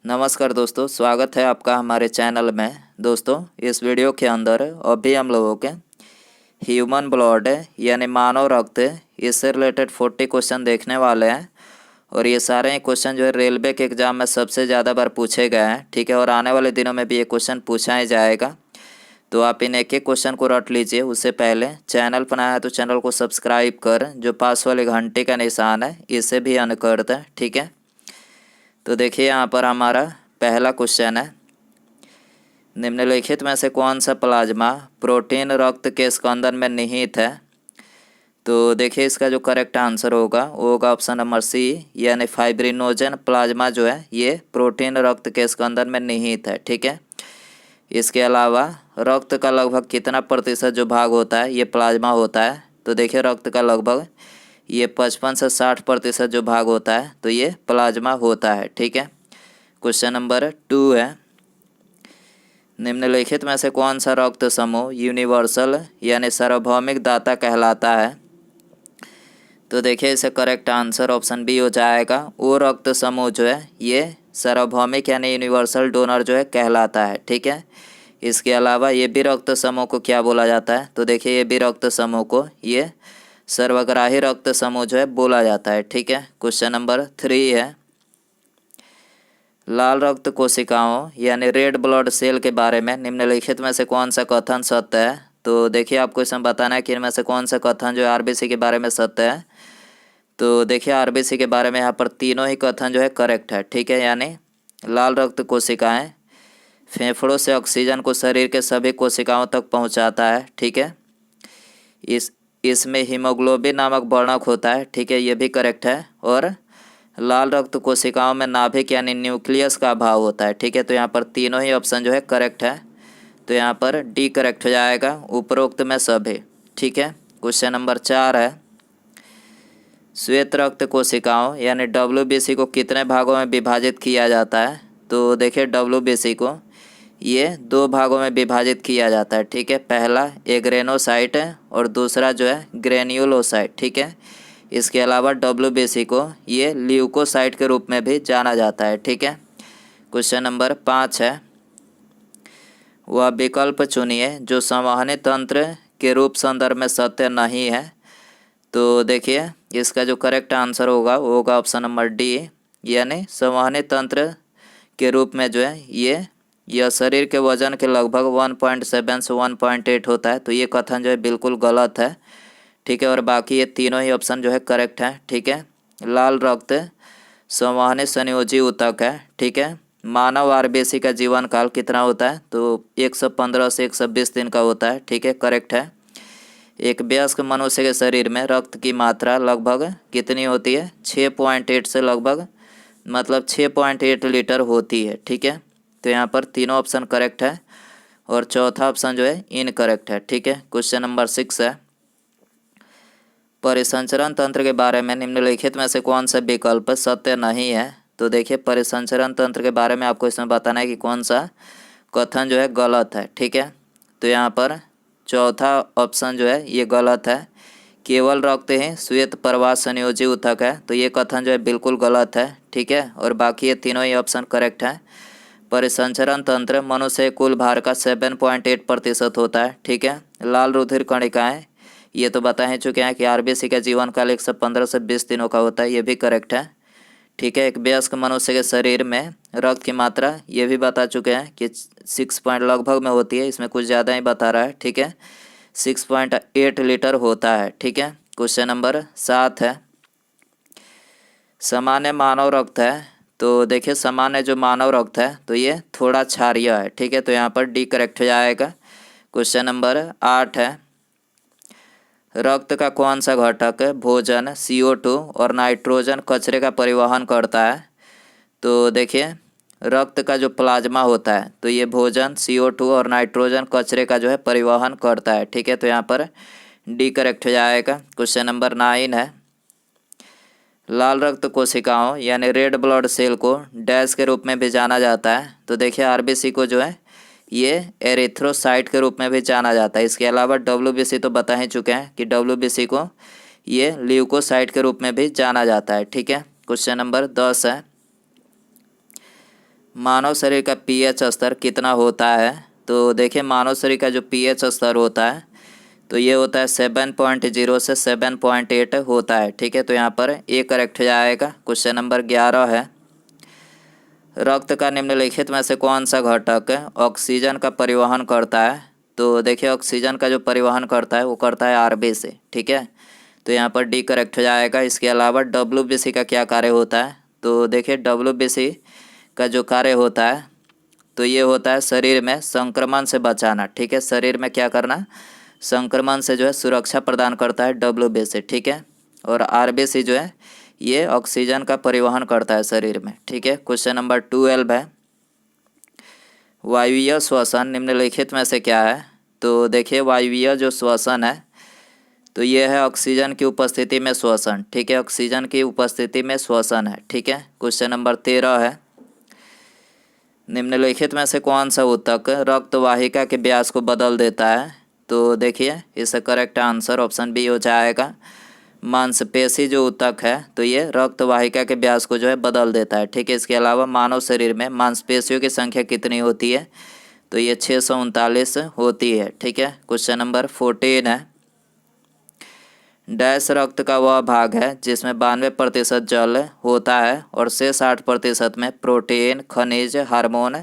नमस्कार दोस्तों, स्वागत है आपका हमारे चैनल में। दोस्तों, इस वीडियो के अंदर अभी हम लोगों के ह्यूमन ब्लड यानी मानव रक्त, इससे रिलेटेड 40 क्वेश्चन देखने वाले हैं। और ये सारे क्वेश्चन जो है रेलवे के एग्ज़ाम में सबसे ज़्यादा बार पूछे गए हैं, ठीक है। और आने वाले दिनों में भी ये क्वेश्चन पूछा ही जाएगा, तो आप इन एक एक क्वेश्चन को रट लीजिए। उससे पहले चैनल पर नया है तो चैनल को सब्सक्राइब कर, जो पास वाले घंटे का निशान है इसे भी ऑन कर दें, ठीक है। तो देखिए यहाँ पर हमारा पहला क्वेश्चन है, निम्नलिखित में से कौन सा प्लाज्मा प्रोटीन रक्त के स्कंदन में निहित है। तो देखिए इसका जो करेक्ट आंसर होगा वो होगा ऑप्शन नंबर सी, यानी फाइब्रिनोजन प्लाज्मा जो है ये प्रोटीन रक्त के स्कंदन में निहित है, ठीक है। इसके अलावा रक्त का लगभग कितना प्रतिशत जो भाग होता है ये प्लाज्मा होता है। तो देखिए रक्त का लगभग ये 55 से 60% जो भाग होता है तो ये प्लाज्मा होता है, ठीक है। क्वेश्चन नंबर 2 है, निम्नलिखित में से कौन सा रक्त समूह यूनिवर्सल यानी सार्वभौमिक दाता कहलाता है। तो देखिए इसे करेक्ट आंसर ऑप्शन बी हो जाएगा। वो रक्त समूह जो है ये सार्वभौमिक यानी यूनिवर्सल डोनर जो है कहलाता है, ठीक है। इसके अलावा ये भी रक्त समूह को क्या बोला जाता है। तो देखिए ये भी रक्त समूह को ये सर्वग्राही रक्त समूह जो है बोला जाता है, ठीक है। क्वेश्चन नंबर 3 है, लाल रक्त कोशिकाओं यानी रेड ब्लड सेल के बारे में निम्नलिखित में से कौन सा कथन सत्य है। तो देखिए आपको इसमें बताना है कि इनमें से कौन सा कथन जो है आरबीसी के बारे में सत्य है। तो देखिए आरबीसी के बारे में यहाँ पर तीनों ही कथन जो है करेक्ट है, ठीक है। यानी लाल रक्त कोशिकाएं फेफड़ों से ऑक्सीजन को शरीर के सभी कोशिकाओं तक पहुँचाता है, ठीक है। इसमें हीमोग्लोबिन नामक वर्णक होता है, ठीक है, ये भी करेक्ट है। और लाल रक्त कोशिकाओं में नाभिक यानी न्यूक्लियस का अभाव होता है, ठीक है। तो यहाँ पर तीनों ही ऑप्शन जो है करेक्ट है, तो यहाँ पर डी करेक्ट हो जाएगा, उपरोक्त में सभी, ठीक है। क्वेश्चन नंबर 4 है, श्वेत रक्त कोशिकाओं यानी डब्ल्यूबीसी को कितने भागों में विभाजित किया जाता है। तो देखिए डब्ल्यूबीसी को ये 2 भागों में विभाजित किया जाता है, ठीक है। पहला एग्रेनोसाइट है और दूसरा जो है ग्रेन्युलोसाइट, ठीक है। इसके अलावा डब्ल्यूबीसी को ये ल्यूकोसाइट के रूप में भी जाना जाता है, ठीक है। क्वेश्चन नंबर 5 है, वह विकल्प चुनिए जो संवहनी तंत्र के रूप संदर्भ में सत्य नहीं है। तो देखिए इसका जो करेक्ट आंसर होगा वो होगा ऑप्शन नंबर डी, यानी संवहनी तंत्र के रूप में जो है यह शरीर के वजन के लगभग 1.7 से 1.8 होता है। तो ये कथन जो है बिल्कुल गलत है, ठीक है। और बाकी ये तीनों ही ऑप्शन जो है करेक्ट है, ठीक है। लाल रक्त संवहनी संयोजी ऊतक है, ठीक है। मानव आरबीसी का जीवन काल कितना होता है। तो 115 से 120 दिन का होता है, ठीक है, करेक्ट है। एक वयस्क मनुष्य के शरीर में रक्त की मात्रा लगभग कितनी होती है, 6.8 से लगभग 6.8 लीटर होती है, ठीक है। तो यहाँ पर तीनों ऑप्शन करेक्ट है और चौथा ऑप्शन जो है इनकरेक्ट है, ठीक है। क्वेश्चन नंबर 6 है, परिसंचरण तंत्र के बारे में निम्नलिखित में से कौन सा विकल्प सत्य नहीं है। तो देखिए परिसंचरण तंत्र के बारे में आपको इसमें बताना है कि कौन सा कथन जो है गलत है, ठीक है। तो यहाँ पर चौथा ऑप्शन जो है ये गलत है, केवल रक्त ही श्वेत प्रवास संयोजी ऊतक है। तो ये कथन जो है बिल्कुल गलत है, ठीक है। और बाकी ये तीनों ही ऑप्शन करेक्ट है। परिसंचरण तंत्र मनुष्य कुल भार का 7.8% होता है, ठीक है। लाल रुधिर कणिकाएं ये तो बता ही चुके हैं कि आरबीसी का जीवन काल 115 से 20 दिनों का होता है, ये भी करेक्ट है, ठीक है। एक वयस्क मनुष्य के शरीर में रक्त की मात्रा ये भी बता चुके हैं कि 6 पॉइंट लगभग में होती है, इसमें कुछ ज़्यादा ही बता रहा है, ठीक है, 6.8 लीटर होता है, ठीक है। क्वेश्चन नंबर 7 है, सामान्य मानव रक्त है। तो देखिए सामान्य जो मानव रक्त है तो ये थोड़ा क्षारीय है, ठीक है। तो यहाँ पर डी करेक्ट हो जाएगा। क्वेश्चन नंबर 8 है, रक्त का कौन सा घटक भोजन CO2 और नाइट्रोजन कचरे का परिवहन करता है। तो देखिए रक्त का जो प्लाज्मा होता है तो ये भोजन CO2 और नाइट्रोजन कचरे का जो है परिवहन करता है, ठीक है। तो यहाँ पर डी करेक्ट हो जाएगा। क्वेश्चन नंबर 9 है, लाल रक्त कोशिकाओं यानी रेड ब्लड सेल को डैश के रूप में भी जाना जाता है। तो देखिए आरबीसी को जो है ये एरिथ्रोसाइट के रूप में भी जाना जाता है। इसके अलावा डब्ल्यूबीसी तो बता ही चुके हैं कि डब्ल्यूबीसी को ये ल्यूकोसाइट के रूप में भी जाना जाता है, ठीक है। क्वेश्चन नंबर 10 है, मानव शरीर का पीएच स्तर कितना होता है। तो देखिए मानव शरीर का जो पीएच स्तर होता है तो ये होता है 7.0 से 7.8 होता है। ठीक है, तो यहाँ पर ए करेक्ट हो जाएगा। क्वेश्चन नंबर 11 है, रक्त का निम्नलिखित में से कौन सा घटक ऑक्सीजन का परिवहन करता है। तो देखिए ऑक्सीजन का जो परिवहन करता है वो करता है आरबीसी। ठीक है, तो यहाँ पर डी करेक्ट हो जाएगा। इसके अलावा डब्ल्यूबीसी का क्या कार्य होता है। तो देखिए डब्ल्यूबीसी का जो कार्य होता है तो ये होता है शरीर में संक्रमण से बचाना। ठीक है, शरीर में क्या करना, संक्रमण से जो है सुरक्षा प्रदान करता है डब्ल्यूबीसी। ठीक है, और आरबीसी जो है ये ऑक्सीजन का परिवहन करता है शरीर में। ठीक है, क्वेश्चन नंबर 12 है, वायुवीय श्वसन निम्नलिखित में से क्या है। तो देखिए वायुवीय जो श्वसन है तो ये है ऑक्सीजन की उपस्थिति में श्वसन। ठीक है, ऑक्सीजन की उपस्थिति में श्वसन है। ठीक है, क्वेश्चन नंबर 13 है, निम्नलिखित में से कौन सा ऊतक रक्त वाहिका के व्यास को बदल देता है। तो देखिए इसका करेक्ट आंसर ऑप्शन बी हो जाएगा। मांसपेशी जो ऊतक है तो ये रक्त वाहिका के व्यास को जो है बदल देता है। ठीक है, इसके अलावा मानव शरीर में मांसपेशियों की संख्या कितनी होती है। तो ये 639 होती है। ठीक है, क्वेश्चन नंबर 14 है, डैश रक्त का वह भाग है जिसमें 92% जल होता है और शेष 8% में प्रोटीन, खनिज, हार्मोन,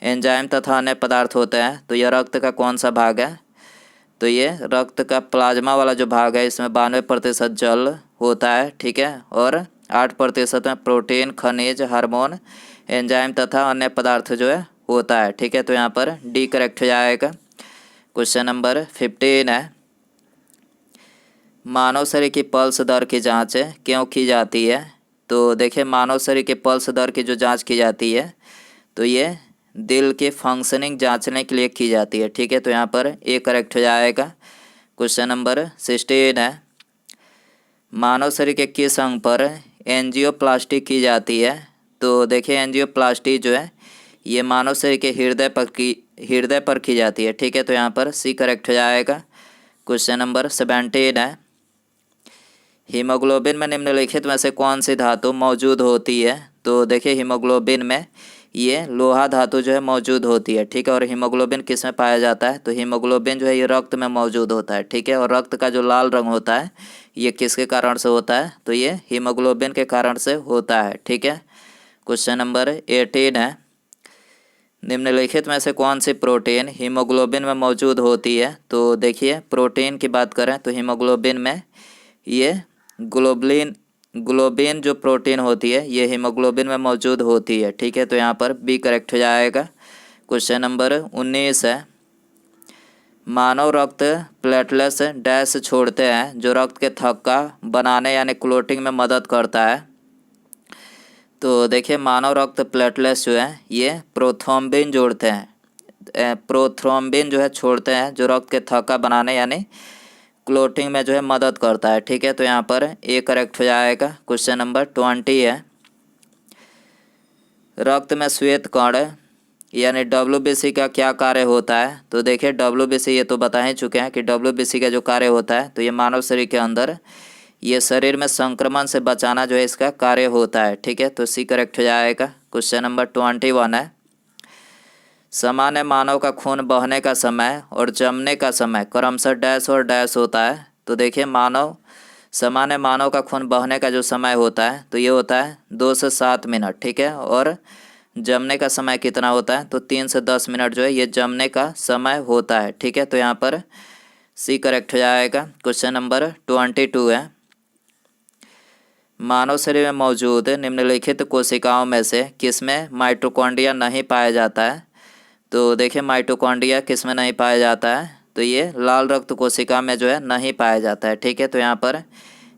एंजाइम तथा अन्य पदार्थ होते हैं। तो यह रक्त का कौन सा भाग है। तो ये रक्त का प्लाज्मा वाला जो भाग है इसमें 92% जल होता है। ठीक है, और 8% में प्रोटीन, खनिज, हार्मोन, एंजाइम तथा अन्य पदार्थ जो है होता है। ठीक है, तो यहाँ पर डी करेक्ट हो जाएगा। क्वेश्चन नंबर 15 है, मानव शरीर की पल्स दर की जांच क्यों की जाती है। तो देखिए मानव शरीर के पल्स दर की जो जांच की जाती है तो ये दिल के फंक्शनिंग जांचने के लिए की जाती है। ठीक है, तो यहाँ पर ए करेक्ट हो जाएगा। क्वेश्चन नंबर 16 है, मानव शरीर के किस अंग पर एंजियोप्लास्टी की जाती है। तो देखिए एंजियोप्लास्टी जो है ये मानव शरीर के हृदय पर की जाती है। ठीक है, तो यहाँ पर सी करेक्ट हो जाएगा। क्वेश्चन नंबर 17 है, हीमोग्लोबिन में निम्नलिखित में से कौन सी धातु मौजूद होती है। तो देखिए हीमोग्लोबिन में ये लोहा धातु जो है मौजूद होती है। ठीक है, और हीमोग्लोबिन किस में पाया जाता है। तो हीमोग्लोबिन जो है ये रक्त में मौजूद होता है। ठीक है, और रक्त का जो लाल रंग होता है ये किसके कारण से होता है। तो ये हीमोग्लोबिन के कारण से होता है। ठीक है, क्वेश्चन नंबर 18 है, निम्नलिखित में से कौन सी प्रोटीन हीमोग्लोबिन में मौजूद होती है। तो देखिए प्रोटीन की बात करें तो हीमोग्लोबिन में ये ग्लोबिन जो प्रोटीन होती है ये हीमोग्लोबिन में मौजूद होती है। ठीक है, तो यहाँ पर बी करेक्ट हो जाएगा। क्वेश्चन नंबर 19 है, मानव रक्त प्लेटलेट्स डैश छोड़ते हैं जो रक्त के थक्का बनाने यानी क्लोटिंग में मदद करता है। तो देखिए मानव रक्त प्लेटलेट्स जो है ये प्रोथ्रोम्बिन जोड़ते हैं, प्रोथ्रोम्बिन जो है छोड़ते हैं जो रक्त के थक्का बनाने यानी क्लोटिंग में जो है मदद करता है। ठीक है, तो यहाँ पर ए करेक्ट हो जाएगा। क्वेश्चन नंबर 20 है, रक्त में श्वेत कण यानी डब्ल्यूबीसी का क्या कार्य होता है। तो देखिए डब्ल्यूबीसी ये तो बता ही चुके हैं कि डब्ल्यूबीसी का जो कार्य होता है तो ये मानव शरीर के अंदर ये शरीर में संक्रमण से बचाना जो है इसका कार्य होता है। ठीक है, तो सी करेक्ट हो जाएगा। क्वेश्चन नंबर 21 है, सामान्य मानव का खून बहने का समय और जमने का समय क्रमशः डैश और डैश होता है। तो देखिए सामान्य मानव का खून बहने का जो समय होता है तो ये होता है 2 से 7 मिनट। ठीक है, और जमने का समय कितना होता है तो 3 से 10 मिनट जो है ये जमने का समय होता है। ठीक है, तो यहाँ पर सी करेक्ट हो जाएगा। क्वेश्चन नंबर 22 है, मानव शरीर में मौजूद निम्नलिखित कोशिकाओं में से किसमें माइटोकॉन्ड्रिया नहीं पाया जाता है। तो देखिए माइटोकॉन्ड्रिया किस में नहीं पाया जाता है तो ये लाल रक्त कोशिका में जो है नहीं पाया जाता है। ठीक है, तो यहाँ पर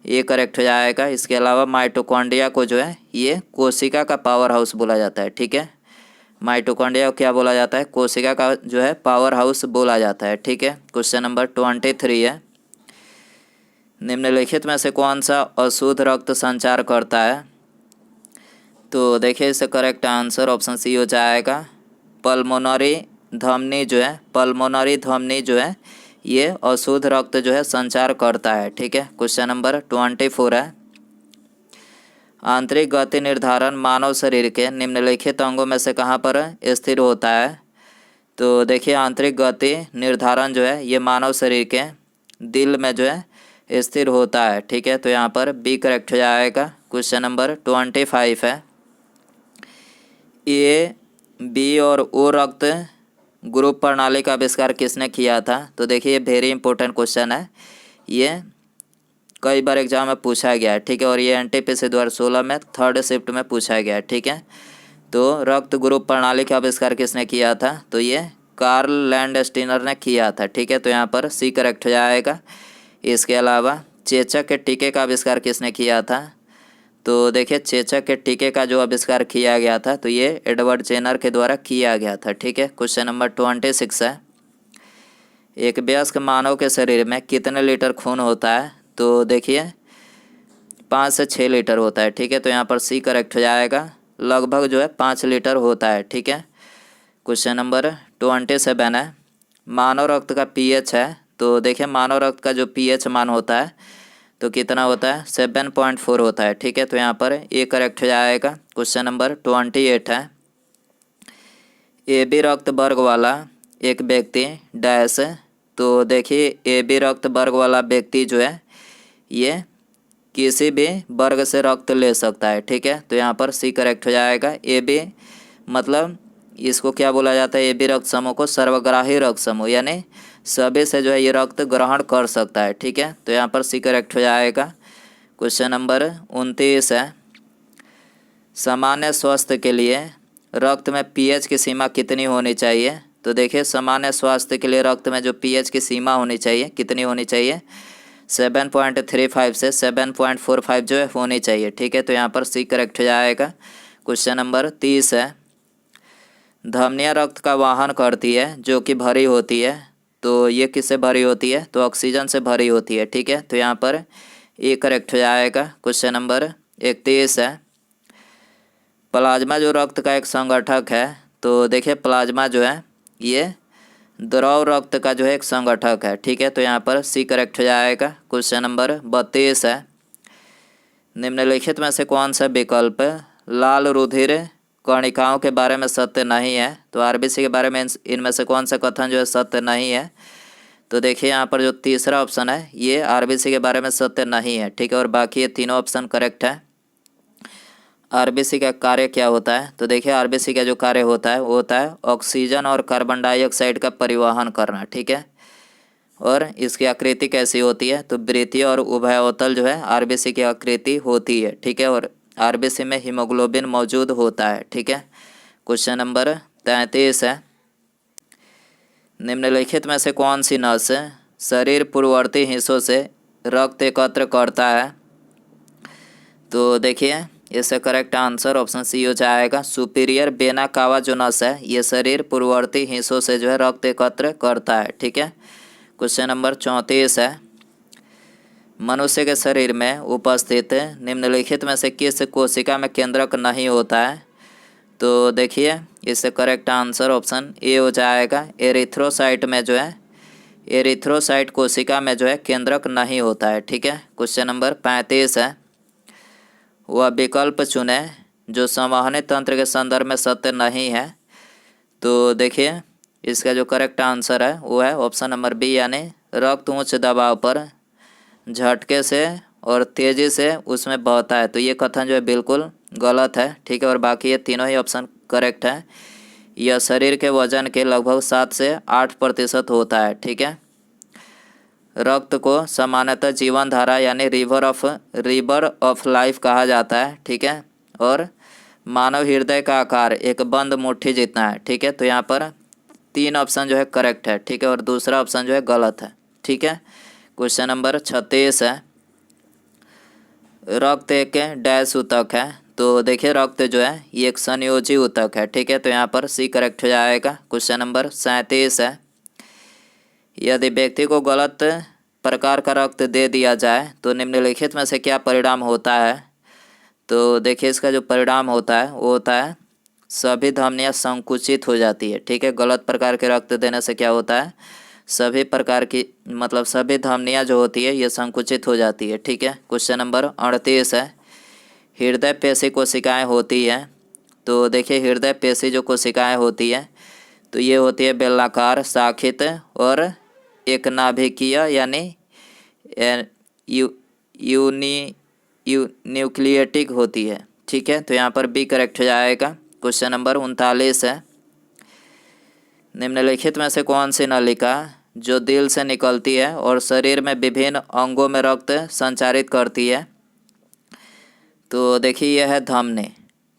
ये करेक्ट हो जाएगा। इसके अलावा माइटोकॉन्ड्रिया को जो है ये कोशिका का पावर हाउस बोला जाता है। ठीक है, माइटोकॉन्ड्रिया को क्या बोला जाता है, कोशिका का जो है पावर हाउस बोला जाता है। ठीक है, क्वेश्चन नंबर 23 है, निम्नलिखित में से कौन सा अशुद्ध रक्त संचार करता है। तो देखिए इसका करेक्ट आंसर ऑप्शन सी हो जाएगा। पल्मोनरी धमनी जो है ये अशुद्ध रक्त जो है संचार करता है। ठीक है, क्वेश्चन नंबर 24 है, आंतरिक गति निर्धारण मानव शरीर के निम्नलिखित अंगों में से कहाँ पर स्थिर होता है? तो देखिए आंतरिक गति निर्धारण जो है ये मानव शरीर के दिल में जो है स्थिर होता है। ठीक है, तो यहाँ पर बी करेक्ट हो जाएगा। क्वेश्चन नंबर 25 है, ए, बी और ओ रक्त ग्रुप प्रणाली का आविष्कार किसने किया था? तो देखिए ये वेरी इंपॉर्टेंट क्वेश्चन है, ये कई बार एग्जाम में पूछा गया है। ठीक है, और ये एनटीपीसी 2016 में 3rd शिफ्ट में पूछा गया है। ठीक है, तो रक्त ग्रुप प्रणाली का आविष्कार किसने किया था? तो ये कार्ल लैंडस्टीनर ने किया था। ठीक है, तो यहाँ पर सी करेक्ट हो जाएगा। इसके अलावा चेचक के टीके का आविष्कार किसने किया था? तो देखिए चेचक के टीके का जो आविष्कार किया गया था तो ये एडवर्ड जेनर के द्वारा किया गया था। ठीक है, क्वेश्चन नंबर 26 है, एक वयस्क मानव के शरीर में कितने लीटर खून होता है? तो देखिए 5 से 6 लीटर होता है। ठीक है, तो यहाँ पर सी करेक्ट हो जाएगा, लगभग जो है 5 लीटर होता है। ठीक है, क्वेश्चन नंबर 27 है, मानव रक्त का पीएच है। तो देखिए मानव रक्त का जो पीएच मान होता है तो कितना होता है? 7.4 होता है। ठीक है, तो यहाँ पर ए करेक्ट हो जाएगा। क्वेश्चन नंबर 28 है, ए बी रक्त वर्ग वाला एक व्यक्ति डैश। तो देखिए ए बी रक्त वर्ग वाला व्यक्ति जो है ये किसी भी वर्ग से रक्त ले सकता है। ठीक है, तो यहाँ पर सी करेक्ट हो जाएगा। ए बी मतलब इसको क्या बोला जाता है? ए बी रक्त समूह को सर्वग्राही रक्त समूह, यानी सभी से जो है ये रक्त ग्रहण कर सकता है। ठीक है, तो यहाँ पर सी करेक्ट हो जाएगा। क्वेश्चन नंबर 29 है, सामान्य स्वास्थ्य के लिए रक्त में पीएच की सीमा कितनी होनी चाहिए? तो देखिए सामान्य स्वास्थ्य के लिए रक्त में जो पीएच की सीमा होनी चाहिए कितनी होनी चाहिए? 7.35 से 7.45 जो है होनी चाहिए। ठीक है, तो यहाँ पर सी करेक्ट हो जाएगा। क्वेश्चन नंबर 30 है, धमनियाँ रक्त का वाहन करती है जो कि भरी होती है। तो ये किससे भरी होती है? तो ऑक्सीजन से भरी होती है। ठीक है, तो यहाँ पर ए करेक्ट हो जाएगा। क्वेश्चन नंबर 31 है, प्लाज्मा जो रक्त का एक संगठक है। तो देखिए प्लाज्मा जो है ये द्रव रक्त का जो है एक संगठक है। ठीक है, तो यहाँ पर सी करेक्ट हो जाएगा। क्वेश्चन नंबर 32 है, निम्नलिखित में से कौन सा विकल्प लाल रुधिर कणिकाओं के बारे में सत्य नहीं है? तो आरबीसी के बारे में इनमें से कौन सा कथन जो है सत्य नहीं है? तो देखिए यहाँ पर जो तीसरा ऑप्शन है ये आरबीसी के बारे में सत्य नहीं है। ठीक है, और बाकी ये तीनों ऑप्शन करेक्ट है। आरबीसी का कार्य क्या होता है? तो देखिए आरबीसी का जो कार्य होता है वो होता है ऑक्सीजन और कार्बन डाइऑक्साइड का परिवहन करना। ठीक है, और इसकी आकृति कैसी होती है? तो वृत्तीय और उभयतल जो है आरबीसी की आकृति होती है। ठीक है, और आरबीसी में हीमोग्लोबिन मौजूद होता है। ठीक है, क्वेश्चन नंबर 33 है, निम्नलिखित में से कौन सी नस शरीर पूर्ववर्ती हिस्सों से रक्त एकत्र करता है? तो देखिए इसका करेक्ट आंसर ऑप्शन सी हो जाएगा, सुपीरियर वेना कावा जो नस है ये शरीर पूर्ववर्ती हिस्सों से जो है रक्त एकत्र करता है। ठीक है, क्वेश्चन नंबर 34 है, मनुष्य के शरीर में उपस्थित निम्नलिखित में से किस कोशिका में केंद्रक नहीं होता है? तो देखिए इससे करेक्ट आंसर ऑप्शन ए हो जाएगा, एरिथ्रोसाइट में जो है एरिथ्रोसाइट कोशिका में जो है केंद्रक नहीं होता है। ठीक है, क्वेश्चन नंबर 35 है, वह विकल्प चुने जो संवहनी तंत्र के संदर्भ में सत्य नहीं है। तो देखिए इसका जो करेक्ट आंसर है वो है ऑप्शन नंबर बी, यानी रक्त उच्च दबाव पर झटके से और तेज़ी से उसमें बहता है। तो ये कथन जो है बिल्कुल गलत है। ठीक है, और बाकी ये तीनों ही ऑप्शन करेक्ट है। यह शरीर के वजन के लगभग 7 से 8% होता है। ठीक है, रक्त को सामान्यतः जीवन धारा यानी रिवर ऑफ लाइफ कहा जाता है। ठीक है, और मानव हृदय का आकार एक बंद मुट्ठी जितना है। ठीक है, तो यहाँ पर 3 ऑप्शन जो है करेक्ट है। ठीक है, और दूसरा ऑप्शन जो है गलत है। ठीक है, क्वेश्चन नंबर 36 है, रक्त एक डैश ऊतक है। तो देखिए रक्त जो है ये एक संयोजी ऊतक है। ठीक है, तो यहाँ पर सी करेक्ट हो जाएगा। क्वेश्चन नंबर 37 है, यदि व्यक्ति को गलत प्रकार का रक्त दे दिया जाए तो निम्नलिखित में से क्या परिणाम होता है? तो देखिए इसका जो परिणाम होता है वो होता है सभी धमनियाँ संकुचित हो जाती है। ठीक है, गलत प्रकार के रक्त देने से क्या होता है? सभी प्रकार की सभी धमनियाँ जो होती है ये संकुचित हो जाती है। ठीक है, क्वेश्चन नंबर 38 है, हृदय पेशी कोशिकाएं होती हैं। तो देखिए हृदय पेशी जो कोशिकाएं होती है तो ये होती है बेलनाकार, शाखित और एक नाभिकीय यानी न्यूक्लिएटिक होती है। ठीक है, तो यहाँ पर बी करेक्ट हो जाएगा। क्वेश्चन नंबर 39 है, निम्नलिखित में से कौन सी नलिका जो दिल से निकलती है और शरीर में विभिन्न अंगों में रक्त संचारित करती है? तो देखिए यह है धमनी।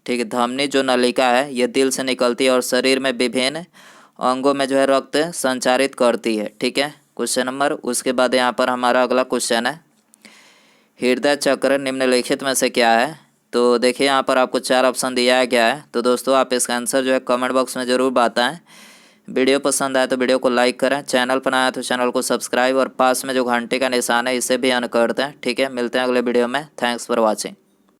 ठीक है, धमनी जो नलिका है ये दिल से निकलती है और शरीर में विभिन्न अंगों में जो है रक्त संचारित करती है। ठीक है, क्वेश्चन नंबर, उसके बाद यहाँ पर हमारा अगला क्वेश्चन है, हृदय चक्र निम्नलिखित में से क्या है? तो देखिए यहाँ पर आपको 4 ऑप्शन दिया गया है। तो दोस्तों आप इसका आंसर जो है कमेंट बॉक्स में ज़रूर बताएं। वीडियो पसंद आए तो वीडियो को लाइक करें, चैनल पर आए तो चैनल को सब्सक्राइब और पास में जो घंटे का निशान है इसे भी ऑन कर दें। ठीक है, मिलते हैं अगले वीडियो में। Thanks for watching.